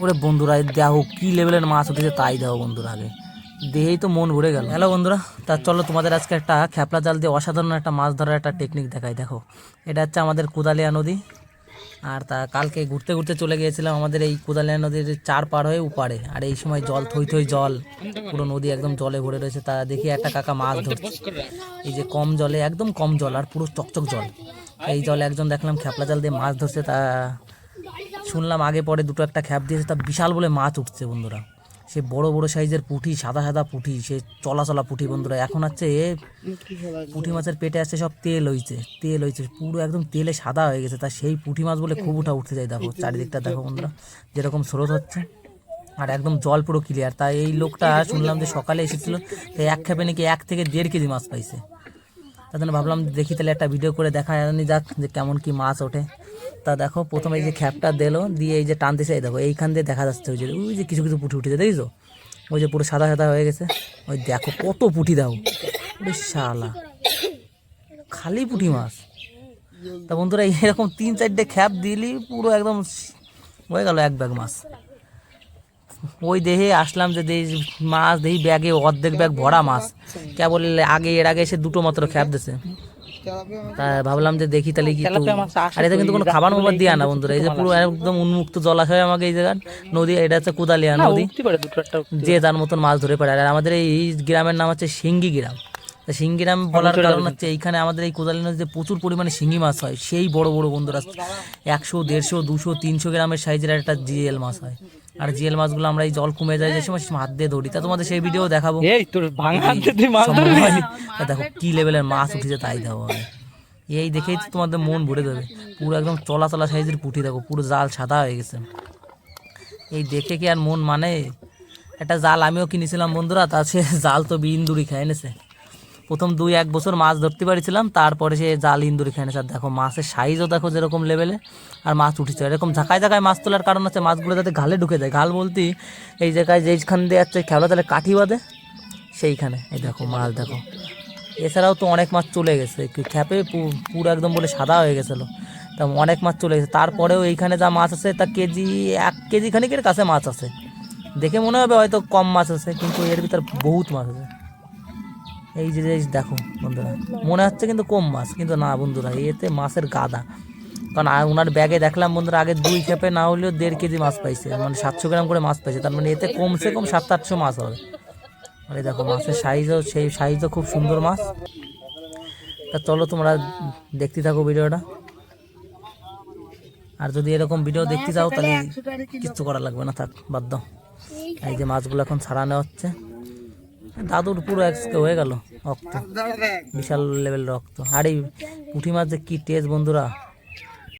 ওরে বন্ধুরা দেখো কি লেভেলের মাছ উঠেছে তাই দেখো বন্ধুরা, আগে দেখেই তো মন ভরে গেল। হ্যালো বন্ধুরা, তা চলো তোমাদের আজকে একটা খ্যাপলা জাল দিয়ে অসাধারণ একটা মাছ ধরার একটা টেকনিক দেখাই। দেখো এটা হচ্ছে আমাদের কোদালিয়া নদী, আর তা কালকে ঘুরতে ঘুরতে চলে গিয়েছিলাম আমাদের এই কোদালিয়া নদীর চার পার হয়ে উপারে, আর এই সময় জল থই থই জল, পুরো নদী একদম জলে ভরে রয়েছে। তা দেখি একটা কাকা মাছ ধরছে এই যে কম জলে, একদম কম জল আর পুরো চকচক জল। এই জলে একজন দেখলাম খ্যাপলা জাল দিয়ে মাছ ধরছে। তা শুনলাম আগে পরে দুটো একটা খ্যাপ দিয়েছে, তা বিশাল বলে মাছ উঠছে বন্ধুরা। সে বড় বড় সাইজের পুঁটি, সাদা সাদা পুঁটি, সে চলা চলা পুঁটি বন্ধুরা। এখন হচ্ছে পুঁটি মাছের পেটে আসছে সব তেল হয়েছে, তেল হয়েছে পুরো একদম তেলে সাদা হয়ে গেছে। তা সেই পুঁটি মাছ বলে খুব উঠতে যায়। দেখো চারিদিকটা দেখো বন্ধুরা যেরকম স্রোত হচ্ছে, আর একদম জল পুরো ক্লিয়ার। তাই এই লোকটা শুনলাম যে সকালে এসেছিল, তো এক খেপে নাকি 1 থেকে 1.5 কেজি মাছ পাইছে। তার জন্য ভাবলাম দেখি তাহলে একটা ভিডিও করে দেখা যাক যে কেমন কি মাছ ওঠে। তা দেখো প্রথমে এই যে খ্যাপটা দিলো, দিয়ে এই যে টানতেছে, এই দেখো এইখান দিয়ে দেখা যাচ্ছে ওই যে কিছু কিছু পুঁটি উঠেছে, দেখছো ওই যে পুরো সাদা সাদা হয়ে গেছে। ওই দেখো কত পুঁটি, দেখো শালা খালি পুঁটি মাছ। তা বন্ধুরা এরকম 3-4টে খ্যাপ দিলি পুরো একদম হয়ে গেল 1 ব্যাগ মাছ। ওই দেখে আসলাম যে মাছ দেখি ব্যাগে অর্ধেক ব্যাগ ভরা মাছ। কেবল এর আগে এসে 2টো মাত্র খ্যাপ দিছে। তা ভাবলাম যে দেখি তাহলে কি, আর এটা কিন্তু কোনো খাবার মোবার দিয়ে না বন্ধুরা। এই যে পুরো একদম উন্মুক্ত জলাশয় আমাকে এই জায়গার নদী, এটা হচ্ছে কোদালিয়া নদী, যে যার মতন মাছ ধরে পারে। আর আমাদের এই গ্রামের নাম হচ্ছে সিঙ্গি গ্রাম। তা সিঙ্গি গ্রাম বলার কারণ হচ্ছে এইখানে আমাদের এই কোদালি নদীতে প্রচুর পরিমাণে শিঙ্গি মাছ হয়, সেই বড় বড় বন্ধুরা 100, 150, 200, 300 গ্রামের সাইজের একটা জিএল মাছ হয়। আর জিএল মাছগুলো আমরা এই জল কমে যায় যে সময় হাত দিয়ে ধরি। তা তোমাদের সেই ভিডিও দেখাবো। দেখো কি লেভেলের মাছ উঠেছে তাই দেখো, এই দেখেই তো তোমাদের মন ভরে দেবে। পুরো একদম চলা চলা সাইজের পুঁটি, দেখো পুরো জাল সাদা হয়ে গেছে। এই দেখে কি আর মন মানে? একটা জাল আমিও কিনেছিলাম বন্ধুরা, তা সে জাল তো ইন্দুরি খেয়ে এনেছে। প্রথম 2-1 বছর মাছ ধরতে পারছিলাম, তারপরে সে জাল ইন্দুরি খেয়ে এনেছে। আর দেখো মাছের সাইজও দেখো যেরকম লেভেলে, আর মাছ উঠেছে এরকম ঝাঁকায় ঝাঁকায় মাছ তোলার কারণ হচ্ছে মাছগুলো যাতে ঘালে ঢুকে যায়। ঘাল বলতে এই জায়গায় যেইখান দিয়ে যাচ্ছে খেলা তাহলে কাঠি বাঁধে সেইখানে। এই দেখো মাছ দেখো, এছাড়াও তো অনেক মাছ চলে গেছে খ্যাপে, পুরো একদম বলে সাদা হয়ে গেছিলো। তা অনেক মাছ চলে গেছে। তারপরেও এইখানে যা মাছ আছে তা কেজি 1 কেজি খানিকের কাছে মাছ আছে। দেখে মনে হবে হয়তো কম মাছ আছে, কিন্তু এর ভিতর বহুত মাছ আছে। এই যে দেখো বন্ধুরা, মনে হচ্ছে কিন্তু কম মাছ, কিন্তু না বন্ধুরা এতে মাছের গাদা। কারণ ওনার ব্যাগে দেখলাম বন্ধুরা আগে 2 খেপে না হলেও 1.5 কেজি মাছ পাইছে, মানে 700 গ্রাম করে মাছ পাইছে। তার মানে এতে কমসে কম 700-800 মাছ হবে। আর দেখো মাছের সাইজও, সেই সাইজও খুব সুন্দর মাছ। তা চলো তোমরা দেখতে থাকো ভিডিওটা, আর যদি এরকম ভিডিও দেখতে চাও তাহলে কিচ্ছু করা লাগবে না, থাক বাদ দাও। এই যে মাছগুলো এখন ছাড়ানো হচ্ছে, দাদুর পুরো একসাথে হয়ে গেল রক্ত, বিশাল লেভেল রক্ত। আর এই পুঁটি মাছ যে কি টেস্ট বন্ধুরা।